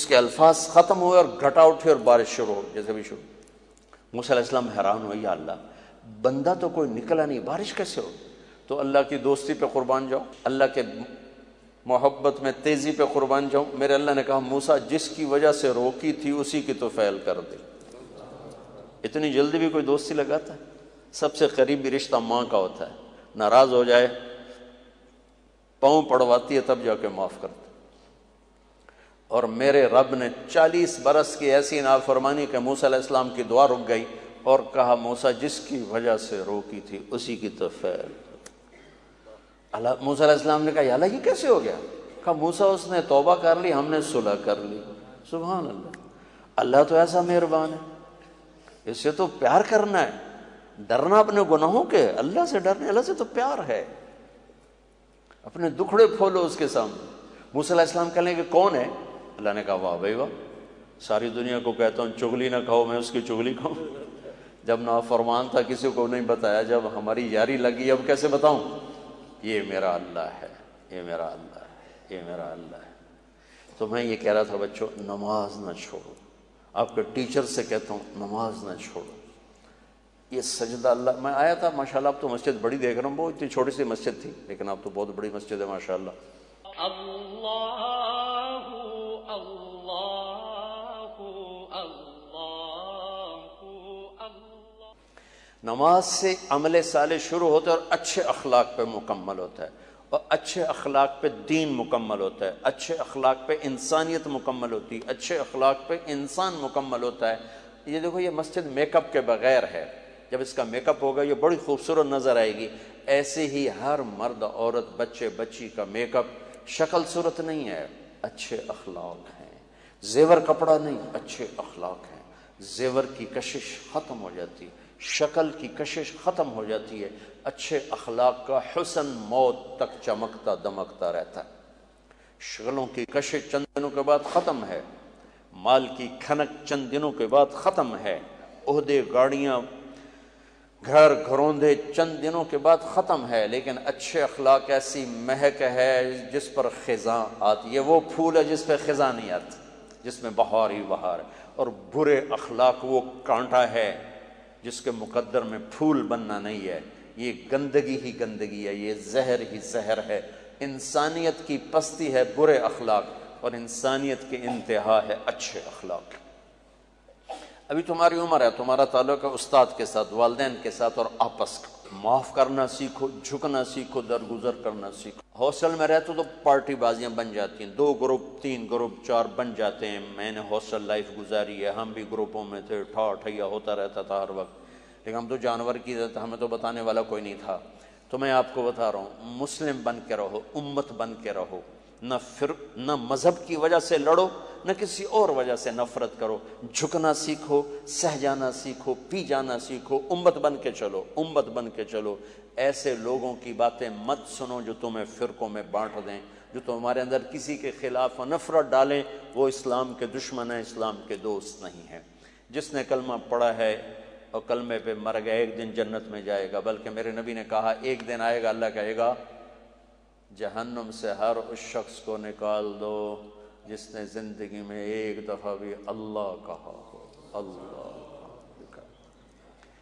کے الفاظ ختم ہوئے اور گھٹا اٹھے اور بارش شروع ہو، جیسے بھی شروع۔ موسیٰ علیہ السلام حیران ہوئے، یا اللہ بندہ تو کوئی نکلا نہیں، بارش کیسے ہو؟ تو اللہ کی دوستی پہ قربان جاؤ، اللہ کے محبت میں تیزی پہ قربان جاؤں۔ میرے اللہ نے کہا موسیٰ جس کی وجہ سے روکی تھی اسی کی تو فعل کر دے۔ اتنی جلدی بھی کوئی دوستی لگاتا ہے؟ سب سے قریبی رشتہ ماں کا ہوتا ہے، ناراض ہو جائے پاؤں پڑواتی ہے تب جا کے معاف کرتا۔ اور میرے رب نے 40 برس کی ایسی نافرمانی کہ موسیٰ علیہ السلام کی دعا رک گئی اور کہا موسیٰ جس کی وجہ سے روکی تھی اسی کی تو فعل۔ موسیٰ علیہ السلام نے کہا یا اللہ یہ کیسے ہو گیا؟ کہا موسیٰ اس نے توبہ کر لی، ہم نے صلح کر لی۔ سبحان اللہ، اللہ تو ایسا مہربان ہے، اس سے تو پیار کرنا ہے، ڈرنا اپنے گناہوں کے، اللہ سے ڈرنے، اللہ سے تو پیار ہے۔ اپنے دکھڑے پھولو اس کے سامنے۔ موسیٰ علیہ السلام کہنے کہ کون ہے؟ اللہ نے کہا واہ بھائی واہ، ساری دنیا کو کہتا ہوں چگلی نہ کھاؤ، میں اس کی چگلی کھاؤں؟ جب نافرمان تھا کسی کو نہیں بتایا، جب ہماری یاری لگی اب کیسے بتاؤں؟ یہ میرا اللہ ہے، یہ میرا اللہ ہے، یہ میرا اللہ ہے۔ تو میں یہ کہہ رہا تھا بچوں نماز نہ چھوڑو، آپ کے ٹیچر سے کہتا ہوں نماز نہ چھوڑو۔ یہ سجدہ اللہ، میں آیا تھا ماشاءاللہ، اب تو مسجد بڑی دیکھ رہا ہوں، وہ اتنی چھوٹی سی مسجد تھی لیکن اب تو بہت بڑی مسجد ہے ماشاءاللہ۔ اللہ اللہ اللہ۔ نماز سے عمل صالح شروع ہوتا ہے اور اچھے اخلاق پہ مکمل ہوتا ہے، اور اچھے اخلاق پہ دین مکمل ہوتا ہے، اچھے اخلاق پہ انسانیت مکمل ہوتی ہے، اچھے اخلاق پہ انسان مکمل ہوتا ہے۔ یہ دیکھو یہ مسجد میک اپ کے بغیر ہے، جب اس کا میک اپ ہوگا یہ بڑی خوبصورت نظر آئے گی۔ ایسے ہی ہر مرد عورت بچے بچی کا میک اپ شکل صورت نہیں ہے، اچھے اخلاق ہیں، زیور کپڑا نہیں، اچھے اخلاق ہیں۔ زیور کی کشش ختم ہو جاتی ہے، شکل کی کشش ختم ہو جاتی ہے، اچھے اخلاق کا حسن موت تک چمکتا دمکتا رہتا ہے۔ شکلوں کی کشش چند دنوں کے بعد ختم ہے، مال کی کھنک چند دنوں کے بعد ختم ہے، عہدے گاڑیاں گھر گھروندے چند دنوں کے بعد ختم ہے، لیکن اچھے اخلاق ایسی مہک ہے جس پر خزاں آتی ہے، وہ پھول ہے جس پہ خزاں نہیں آتی، جس میں بہار ہی بہار ہے۔ اور برے اخلاق وہ کانٹا ہے جس کے مقدر میں پھول بننا نہیں ہے، یہ گندگی ہی گندگی ہے، یہ زہر ہی زہر ہے۔ انسانیت کی پستی ہے برے اخلاق، اور انسانیت کی انتہا ہے اچھے اخلاق۔ ابھی تمہاری عمر ہے، تمہارا تعلق ہے استاد کے ساتھ، والدین کے ساتھ اور آپس کا۔ معاف کرنا سیکھو، جھکنا سیکھو، درگزر کرنا سیکھو۔ ہاسٹل میں رہتے تو پارٹی بازیاں بن جاتی ہیں، 2 گروپ 3 گروپ 4 بن جاتے ہیں۔ میں نے ہاسٹل لائف گزاری ہے، ہم بھی گروپوں میں تھے، ٹھا ٹھیا ہوتا رہتا تھا ہر وقت، لیکن ہم تو جانور کی تھے، ہمیں تو بتانے والا کوئی نہیں تھا۔ تو میں آپ کو بتا رہا ہوں مسلم بن کے رہو، امت بن کے رہو، نہ مذہب کی وجہ سے لڑو، نہ کسی اور وجہ سے نفرت کرو، جھکنا سیکھو، سہ جانا سیکھو، پی جانا سیکھو، امت بن کے چلو، امت بن کے چلو۔ ایسے لوگوں کی باتیں مت سنو جو تمہیں فرقوں میں بانٹ دیں، جو تمہارے اندر کسی کے خلاف نفرت ڈالیں، وہ اسلام کے دشمن ہیں، اسلام کے دوست نہیں ہیں۔ جس نے کلمہ پڑھا ہے اور کلمے پہ مر گیا ایک دن جنت میں جائے گا، بلکہ میرے نبی نے کہا ایک دن آئے گا اللہ کہے گا جہنم سے ہر اس شخص کو نکال دو جس نے زندگی میں ایک دفعہ بھی اللہ کہا ہو، اللہ کہا۔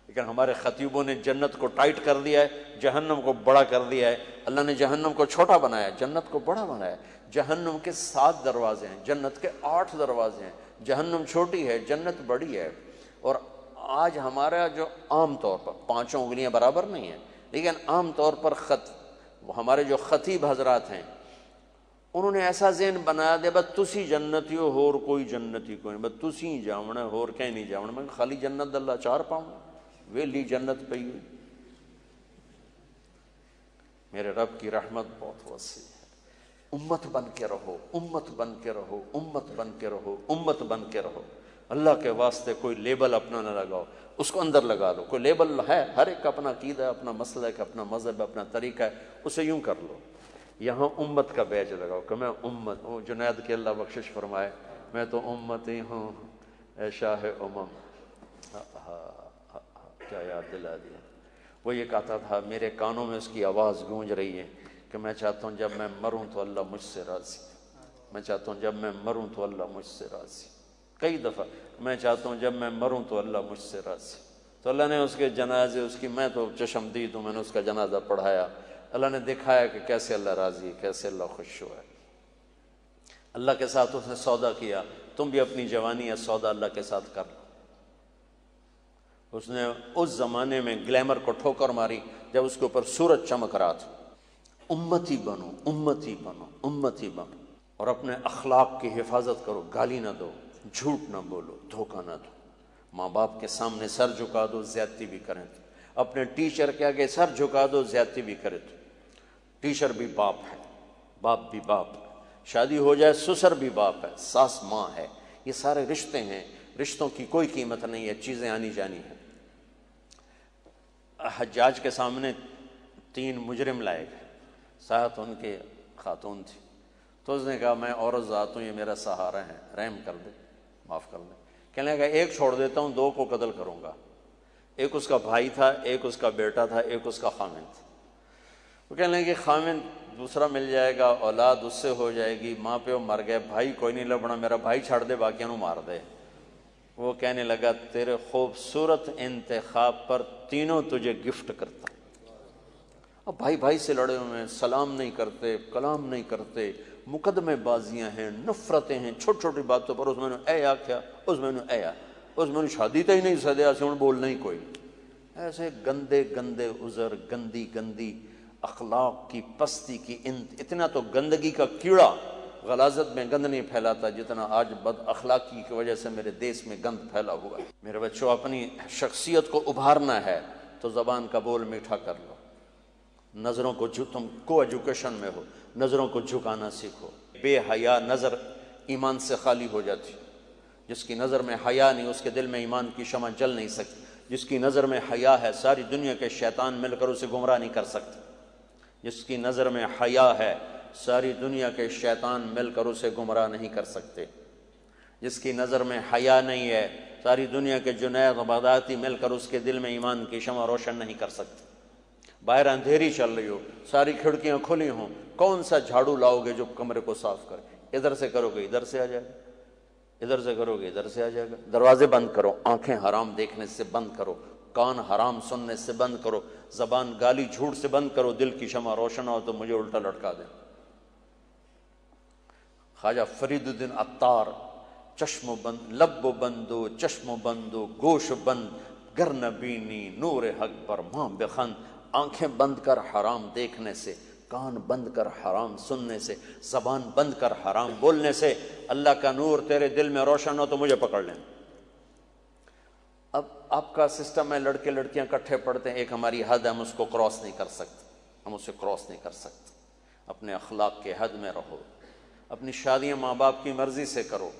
لیکن ہمارے خطیبوں نے جنت کو ٹائٹ کر دیا ہے، جہنم کو بڑا کر دیا ہے۔ اللہ نے جہنم کو چھوٹا بنایا، جنت کو بڑا بنایا۔ جہنم کے 7 دروازے ہیں، جنت کے 8 دروازے ہیں۔ جہنم چھوٹی ہے، جنت بڑی ہے۔ اور آج ہمارا جو عام طور پر 5 انگلیاں برابر نہیں ہیں، لیکن عام طور پر ہمارے جو خطیب حضرات ہیں انہوں نے ایسا ذہن بنا دیا بس تسی جنتی ہو اور کوئی جنتی کوئی نہیں، بس تسی جاونا اور کہیں نہیں جاونا۔ میں خالی جنت اللہ 4 پاؤں ویلی جنت پئی ہوئی۔ میرے رب کی رحمت بہت وسیع ہے۔ امت بن کے رہو، امت بن کے رہو، امت بن کے رہو، امت بن کے رہو۔ اللہ کے واسطے کوئی لیبل اپنا نہ لگاؤ، اس کو اندر لگا لو۔ کوئی لیبل ہے، ہر ایک کا اپنا عقیدہ ہے، اپنا مسلک ہے، اپنا مذہب ہے، اپنا طریقہ ہے، اسے یوں کر لو۔ یہاں امت کا بیج لگاؤ کہ میں امت ہوں۔ جنید کی اللہ بخشش فرمائے، میں تو امتی ہوں اے شاہ امم۔ کیا یاد دلا دیا۔ وہ یہ کہتا تھا، میرے کانوں میں اس کی آواز گونج رہی ہے کہ میں چاہتا ہوں جب میں مروں تو اللہ مجھ سے راضی، میں چاہتا ہوں جب میں مروں تو اللہ مجھ سے راضی. کئی دفعہ میں چاہتا ہوں جب میں مروں تو اللہ مجھ سے راضی. تو اللہ نے اس کے جنازے اس کی، میں تو چشمدید ہوں، میں نے اس کا جنازہ پڑھایا. اللہ نے دکھایا کہ کیسے اللہ راضی ہے، کیسے اللہ خوش ہوا ہے. اللہ کے ساتھ اس نے سودا کیا. تم بھی اپنی جوانی یا سودا اللہ کے ساتھ کر لو. اس نے اس زمانے میں گلیمر کو ٹھوکر ماری جب اس کے اوپر سورج چمک رہا تھا. امتی بنو، امتی بنو، امتی بنو، اور اپنے اخلاق کی حفاظت کرو. گالی نہ دو، جھوٹ نہ بولو، دھوکہ نہ دو. ماں باپ کے سامنے سر جھکا دو، زیادتی بھی کریں تو. اپنے ٹیچر کے آگے سر جھکا دو، زیادتی بھی کرے تو. ٹیچر بھی باپ ہے، باپ بھی باپ ہے. شادی ہو جائے سسر بھی باپ ہے، ساس ماں ہے. یہ سارے رشتے ہیں، رشتوں کی کوئی قیمت نہیں ہے، چیزیں آنی جانی ہیں. حجاج کے سامنے 3 مجرم لائے گئے، ساتھ ان کے خاتون تھی. تو اس نے کہا میں عورت ذات ہوں، یہ میرا سہارا ہے، رحم کر دے، معاف کر دے. کہنے لگا ایک چھوڑ دیتا ہوں، 2 کو قتل کروں گا. ایک اس کا بھائی تھا، ایک اس کا بیٹا تھا، ایک اس کا خامند تھا. وہ کہنے لگے کہ خامند دوسرا مل جائے گا، اولاد اس سے ہو جائے گی، ماں پیو مر گئے، بھائی کوئی نہیں لبنا، میرا بھائی چھاڑ دے، باقیوں نو مار دے. وہ کہنے لگا تیرے خوبصورت انتخاب پر تینوں تجھے گفٹ کرتا. اب بھائی بھائی سے لڑے ہوئے ہیں، سلام نہیں کرتے، کلام نہیں کرتے، مقدمے بازیاں ہیں، نفرتیں ہیں، چھوٹی چھوٹی باتوں پر. اس میں نے اے آکھیا، اس میں نے اے آ، اس میں نے شادی تے ہی نہیں سدیا سی، ہوں بولنا ہی کوئی. ایسے گندے گندے عذر، گندی گندی اخلاق کی پستی کی. اتنا تو گندگی کا کیڑا غلاظت میں گند نہیں پھیلاتا جتنا آج بد اخلاقی کی وجہ سے میرے دیس میں گند پھیلا ہوا ہے. میرے بچوں، اپنی شخصیت کو ابھارنا ہے تو زبان کا بول میٹھا کر لو. نظروں کو تم کو ایجوکیشن میں ہو، نظروں کو جھکانا سیکھو. بے حیا نظر ایمان سے خالی ہو جاتی. جس کی نظر میں حیا نہیں، اس کے دل میں ایمان کی شمع جل نہیں سکتی. جس کی نظر میں حیا ہے، ساری دنیا کے شیطان مل کر اسے گمراہ نہیں کر سکتے. جس کی نظر میں حیا ہے، ساری دنیا کے شیطان مل کر اسے گمراہ نہیں کر سکتے. جس کی نظر میں حیا نہیں ہے، ساری دنیا کے جنید و بغدادی مل کر اس کے دل میں ایمان کی شمع روشن نہیں کر سکتے. باہر اندھیری چل رہی ہو، ساری کھڑکیاں کھلی ہوں، کون سا جھاڑو لاؤ گے جو کمرے کو صاف کرے؟ ادھر سے کرو گے ادھر سے آ جائے گا، ادھر سے کرو گے ادھر سے آ جائے گا. دروازے بند کرو، آنکھیں حرام دیکھنے سے بند کرو، کان حرام سننے سے بند کرو، زبان گالی جھوٹ سے بند کرو. دل کی شمع روشن ہو تو مجھے الٹا لٹکا دیں. خواجہ فرید الدین عطار، چشم بند لب بندو، چشم بندو گوش بند، گر نبینی نور حق پر ماں بخند. آنکھیں بند کر حرام دیکھنے سے، کان بند کر حرام سننے سے، زبان بند کر حرام بولنے سے. اللہ کا نور تیرے دل میں روشن ہو تو مجھے پکڑ لیں. اب آپ کا سسٹم ہے، لڑکے لڑکیاں کٹھے پڑھتے ہیں، ایک ہماری حد ہے، ہم اس کو کراس نہیں کر سکتے، ہم اسے کراس نہیں کر سکتے. اپنے اخلاق کے حد میں رہو. اپنی شادیاں ماں باپ کی مرضی سے کرو.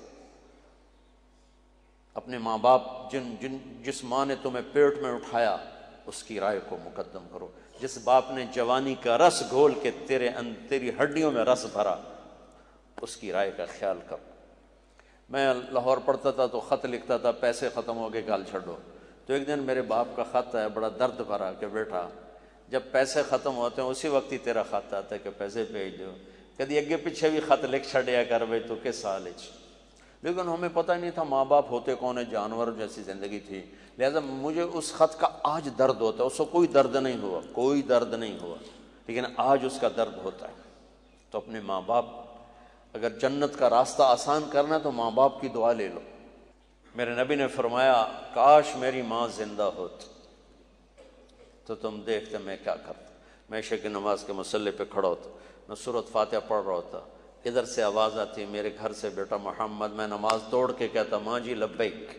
اپنے ماں باپ جس ماں نے تمہیں پیٹ میں اٹھایا اس کی رائے کو مقدم کرو. جس باپ نے جوانی کا رس گھول کے تیری ہڈیوں میں رس بھرا اس کی رائے کا خیال کرو. میں لاہور پڑھتا تھا تو خط لکھتا تھا، پیسے ختم ہو گئے گال چھڑو. تو ایک دن میرے باپ کا خط ہے، بڑا درد بھرا، کہ بیٹا جب پیسے ختم ہوتے ہیں اسی وقت ہی تیرا خط آتا ہے کہ پیسے بھیج دو. کدی اگے پیچھے بھی خط لکھ چھڑیا کر بھائی تو کس حال ہے. لیکن ہمیں پتہ نہیں تھا ماں باپ ہوتے کون ہیں، جانور جیسی زندگی تھی. لہذا مجھے اس خط کا آج درد ہوتا ہے. اس کو کوئی درد نہیں ہوا، کوئی درد نہیں ہوا، لیکن آج اس کا درد ہوتا ہے. تو اپنے ماں باپ، اگر جنت کا راستہ آسان کرنا ہے تو ماں باپ کی دعا لے لو. میرے نبی نے فرمایا کاش میری ماں زندہ ہوتی تو تم دیکھتے میں کیا کرتا. میں عشاء کی نماز کے مصلی پہ کھڑا ہوتا، میں سورۃ فاتحہ پڑھ رہا ہوتا، ادھر سے آواز آتی میرے گھر سے، بیٹا محمد. میں نماز توڑ کے کہتا ماں جی لبیک،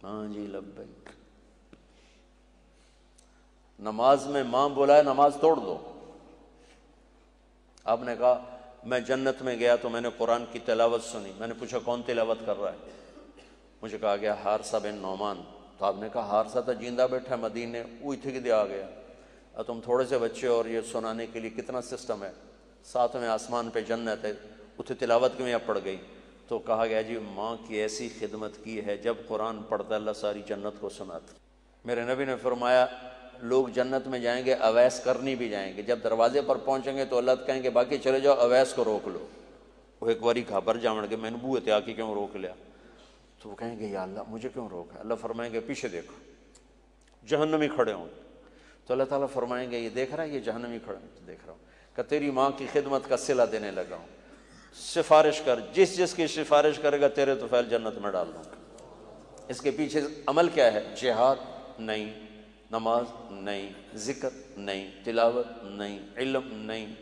ماں جی لبیک. نماز میں ماں بلائے نماز توڑ دو. آپ نے کہا میں جنت میں گیا تو میں نے قرآن کی تلاوت سنی. میں نے پوچھا کون تلاوت کر رہا ہے؟ مجھے کہا گیا حارثہ بن نعمان. تو آپ نے کہا حارثہ تو جیندہ بیٹھا مدینے، وہی تھے کہ آ گیا. اور تم تھوڑے سے بچے اور یہ سنانے کے لیے کتنا سسٹم ہے. ساتھ میں آسمان پہ جنت ہے، اتنے تلاوت کیوں پڑ گئی؟ تو کہا گیا جی ماں کی ایسی خدمت کی ہے، جب قرآن پڑھتا اللہ ساری جنت کو سناتا. میرے نبی نے فرمایا لوگ جنت میں جائیں گے اویس کرنی بھی جائیں گے، جب دروازے پر پہنچیں گے تو اللہ کہیں گے باقی چلے جاؤ، اویس کو روک لو۔ وہ ایک باری خبر جاؤں گے میں نے بو اتیا کی کیوں روک لیا، تو وہ کہیں گے یا اللہ مجھے کیوں روکا؟ اللہ فرمائیں گے پیچھے دیکھو جہنمی کھڑے ہوں گے، تو اللہ تعالیٰ فرمائیں گے یہ دیکھ رہا ہے یہ جہنمی کھڑے ہیں؟ تو دیکھ رہا ہوں۔ کہ تیری ماں کی خدمت کا صلہ دینے لگا ہوں، سفارش کر، جس جس کی سفارش کرے گا تیرے طفیل جنت میں ڈال دوں گا۔ اس کے پیچھے عمل کیا ہے؟ جہاد نہیں، نماز نہیں، ذکر نہیں، تلاوت نہیں، علم نہیں،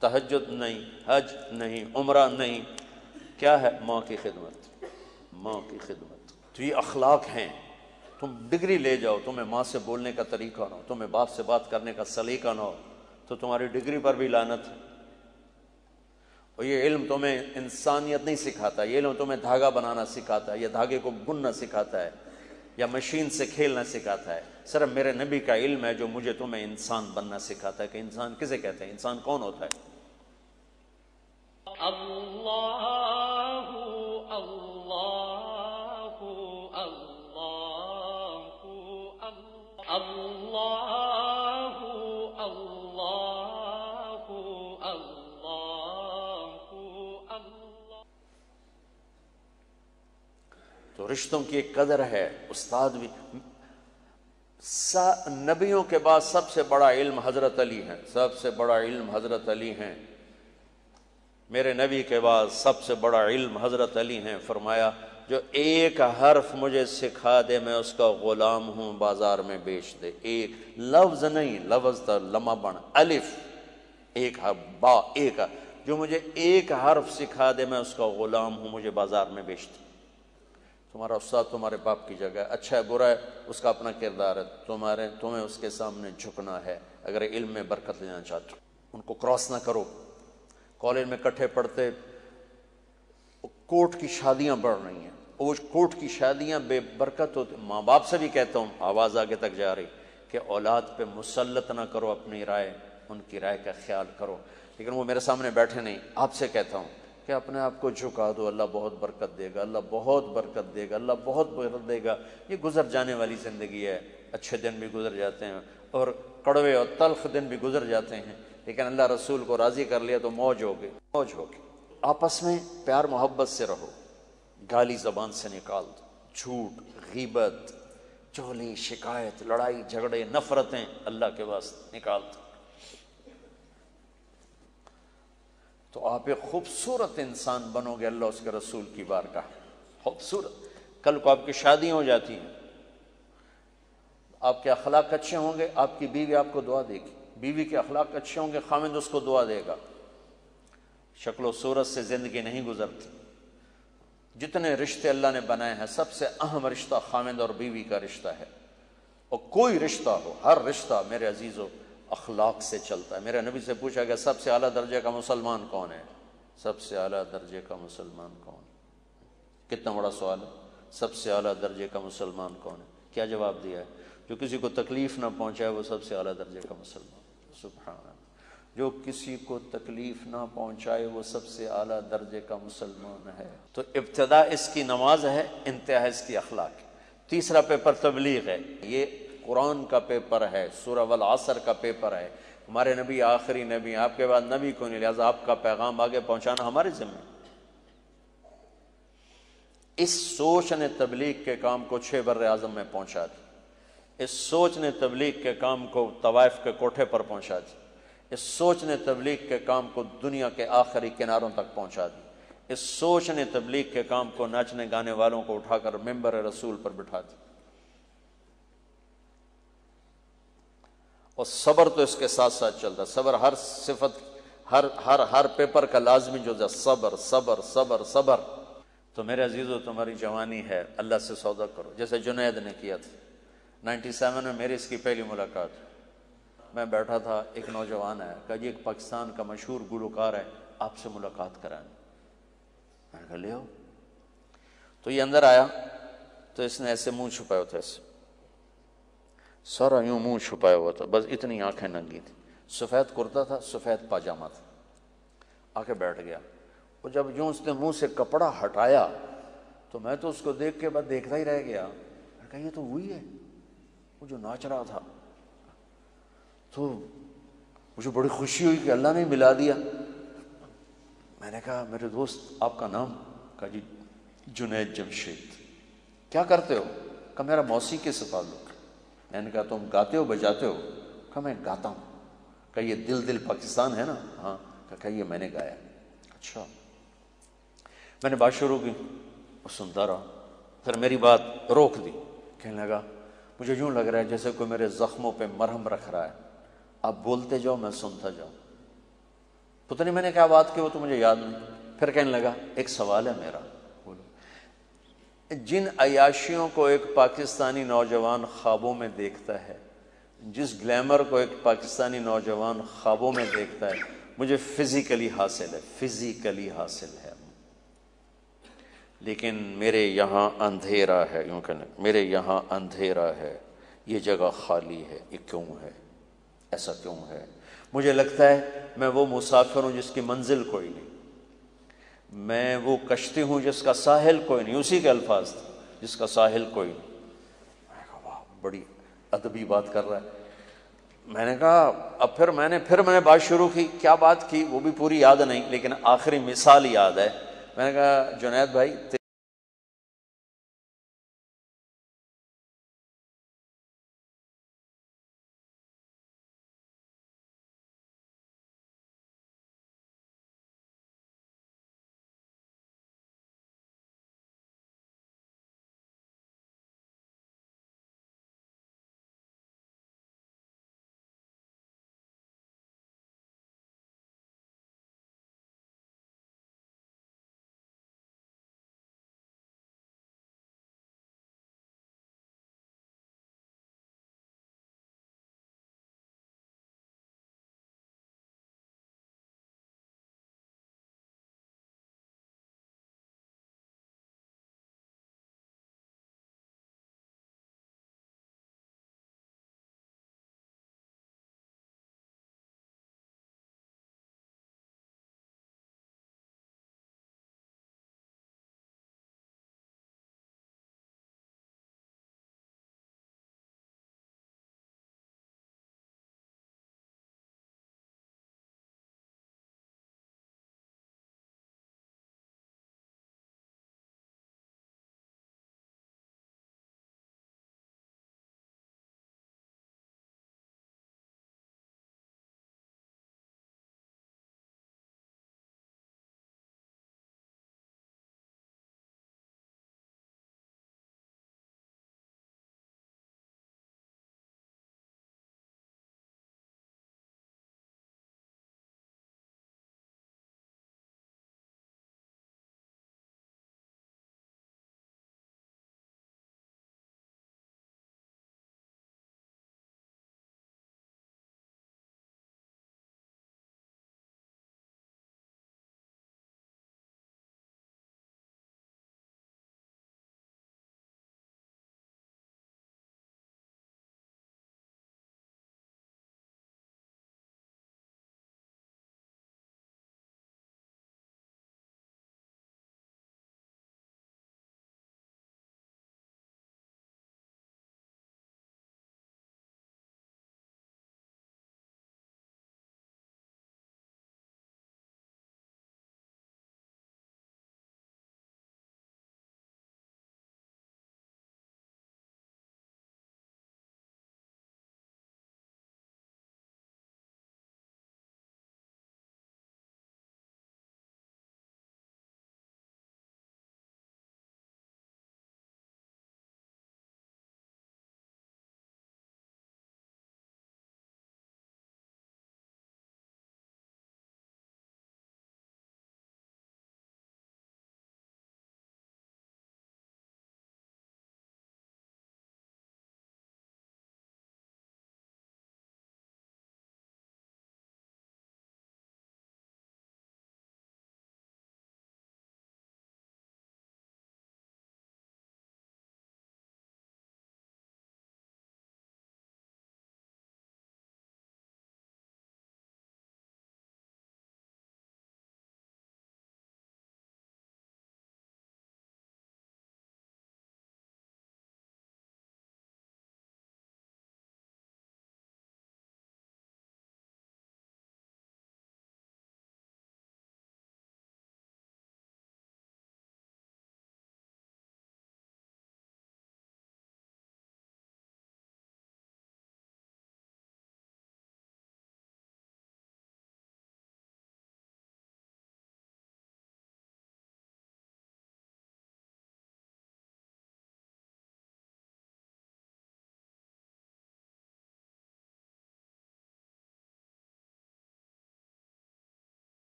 تہجد نہیں، حج نہیں، عمرہ نہیں، کیا ہے؟ ماں کی خدمت، ماں کی خدمت۔ تو یہ اخلاق ہیں۔ تم ڈگری لے جاؤ، تمہیں ماں سے بولنے کا طریقہ نہ ہو، تمہیں باپ سے بات کرنے کا سلیقہ نہ ہو، تو تمہاری ڈگری پر بھی لعنت ہے۔ اور یہ علم تمہیں انسانیت نہیں سکھاتا، یہ علم تمہیں دھاگا بنانا سکھاتا ہے، یا دھاگے کو بننا سکھاتا ہے، یا مشین سے کھیلنا سکھاتا ہے۔ صرف میرے نبی کا علم ہے جو مجھے تمہیں انسان بننا سکھاتا ہے کہ انسان کسے کہتے ہیں، انسان کون ہوتا ہے۔ اللہ اللہ اللہ اللہ اللہ۔ تو رشتوں کی ایک قدر ہے۔ استاد بھی نبیوں کے بعد سب سے بڑا علم حضرت علی ہیں، سب سے بڑا علم حضرت علی ہیں۔ میرے نبی کے بعد سب سے بڑا علم حضرت علی ہیں۔ فرمایا جو ایک حرف مجھے سکھا دے میں اس کا غلام ہوں، بازار میں بیچ دے۔ ایک لفظ نہیں، لفظ تا لمہ بن، الف ایک حرف، با ایک حرف، جو مجھے ایک حرف سکھا دے میں اس کا غلام ہوں، مجھے بازار میں بیچ دے۔ تمہارا استاد تمہارے باپ کی جگہ ہے، اچھا ہے برا ہے اس کا اپنا کردار ہے، تمہیں اس کے سامنے جھکنا ہے اگر علم میں برکت لینا چاہتے ہو۔ ان کو کراس نہ کرو۔ کالج میں کٹھے پڑھتے، کورٹ کی شادیاں بڑھ رہی ہیں، وہ کورٹ کی شادیاں بے برکت ہوتی۔ ماں باپ سے بھی کہتا ہوں، آواز آگے تک جا رہی کہ اولاد پہ مسلط نہ کرو اپنی رائے، ان کی رائے کا خیال کرو، لیکن وہ میرے سامنے بیٹھے نہیں۔ آپ سے کہتا ہوں کہ اپنے آپ کو جھکا دو، اللہ بہت برکت دے گا، اللہ بہت برکت دے گا، اللہ بہت برکت دے گا۔ یہ گزر جانے والی زندگی ہے، اچھے دن بھی گزر جاتے ہیں اور کڑوے اور تلخ دن بھی گزر جاتے ہیں، لیکن اللہ رسول کو راضی کر لیا تو موج ہوگی، موج ہوگی۔ آپس میں پیار محبت سے رہو، گالی زبان سے نکال دو، جھوٹ، غیبت، چغلی، شکایت، لڑائی جھگڑے، نفرتیں اللہ کے واسطے نکال دو، تو آپ ایک خوبصورت انسان بنو گے اللہ اس کے رسول کی بارگاہ۔ خوبصورت، کل کو آپ کی شادی ہو جاتی ہے، آپ کے اخلاق اچھے ہوں گے، آپ کی بیوی آپ کو دعا دے گی، بیوی کے اخلاق اچھے ہوں گے، خامند اس کو دعا دے گا۔ شکل و صورت سے زندگی نہیں گزرتی۔ جتنے رشتے اللہ نے بنائے ہیں سب سے اہم رشتہ خامند اور بیوی کا رشتہ ہے، اور کوئی رشتہ ہو، ہر رشتہ میرے عزیزو اخلاق سے چلتا ہے۔ میرے نبی سے پوچھا کہ سب سے اعلیٰ درجے کا مسلمان کون ہے؟ سب سے اعلیٰ درجے کا مسلمان کون؟ کتنا بڑا سوال ہے، سب سے اعلیٰ درجے کا مسلمان کون ہے؟ کیا جواب دیا ہے؟ جو کسی کو تکلیف نہ پہنچائے وہ سب سے اعلیٰ درجے کا مسلمان۔ سبحان اللہ، جو کسی کو تکلیف نہ پہنچائے وہ سب سے اعلیٰ درجے کا مسلمان ہے۔ تو ابتدا اس کی نماز ہے، انتہا اس کی اخلاق ہے۔ تیسرا پیپر تبلیغ ہے، یہ قرآن کا پیپر ہے، سورہ والعصر کا پیپر ہے۔ ہمارے نبی آخری نبی، آپ کے بعد نبی کو نہیں، لہٰذا آپ کا پیغام آگے پہنچانا ہمارے ذمہ ہے۔ اس سوچ نے تبلیغ کے کام کو 6 بر اعظم میں پہنچا دی، اس سوچ نے تبلیغ کے کام کو طوائف کے کوٹھے پر پہنچا دی، اس سوچ نے تبلیغ کے کام کو دنیا کے آخری کناروں تک پہنچا دی، اس سوچ نے تبلیغ کے کام کو ناچنے گانے والوں کو اٹھا کر ممبر رسول پر بٹھا دی۔ اور صبر تو اس کے ساتھ ساتھ چلتا، صبر ہر صفت، ہر پیپر کا لازمی جزء، صبر صبر صبر صبر۔ تو میرے عزیزو تمہاری جوانی ہے، اللہ سے سودا کرو، جیسے جنید نے کیا تھا۔ 97 میں میری اس کی پہلی ملاقات، میں بیٹھا تھا، ایک نوجوان ہے، کہا جی ایک پاکستان کا مشہور گلوکار ہے، آپ سے ملاقات کرائیں۔ میں نے کہا لے آؤ۔ تو یہ اندر آیا تو اس نے ایسے منہ چھپایا تھا، ایسے سارا یوں منہ چھپایا ہوا تھا، بس اتنی آنکھیں ننگی تھی، سفید کرتا تھا، سفید پاجامہ تھا، آ کے بیٹھ گیا۔ وہ جب یوں اس نے منہ سے کپڑا ہٹایا تو میں تو اس کو دیکھ کے بعد دیکھتا ہی رہ گیا۔ میں کہا یہ تو وہی ہے وہ جو ناچ رہا تھا، تو مجھے بڑی خوشی ہوئی کہ اللہ نے ملا دیا. میں نے کہا میرے دوست آپ کا نام؟ کہا جی جنید جمشید. کیا کرتے ہو؟ کہا میرا موسیقی سے تعلق. میں نے کہا تم گاتے ہو بجاتے ہو؟ کہا میں گاتا ہوں. کہا یہ دل دل پاکستان ہے نا؟ ہاں. کہا یہ میں نے گایا. اچھا. میں نے بات شروع کی، وہ سنتا رہا. پھر میری بات روک دی. کہنے لگا مجھے یوں لگ رہا ہے جیسے کوئی میرے زخموں پہ مرہم رکھ رہا ہے، آپ بولتے جاؤ میں سنتا جاؤں. پتہ نہیں میں نے کیا بات کی وہ تو مجھے یاد نہیں. پھر کہنے لگا ایک سوال ہے میرا. بولو. جن عیاشیوں کو ایک پاکستانی نوجوان خوابوں میں دیکھتا ہے، جس گلیمر کو ایک پاکستانی نوجوان خوابوں میں دیکھتا ہے، مجھے فزیکلی حاصل ہے، فزیکلی حاصل ہے. لیکن میرے یہاں اندھیرا ہے. یوں کہنے میرے یہاں اندھیرا ہے، یہ جگہ خالی ہے. یہ کیوں ہے؟ ایسا کیوں ہے؟ مجھے لگتا ہے میں وہ مسافر ہوں جس کی منزل کوئی نہیں، میں وہ کشتی ہوں جس کا ساحل کوئی نہیں. اسی کے الفاظ تھے، جس کا ساحل کوئی نہیں. میں کہا واہ بڑی ادبی بات کر رہا ہے. میں نے کہا اب پھر میں نے بات شروع کی. کیا بات کی وہ بھی پوری یاد نہیں، لیکن آخری مثال یاد ہے. میں نے کہا جنید بھائی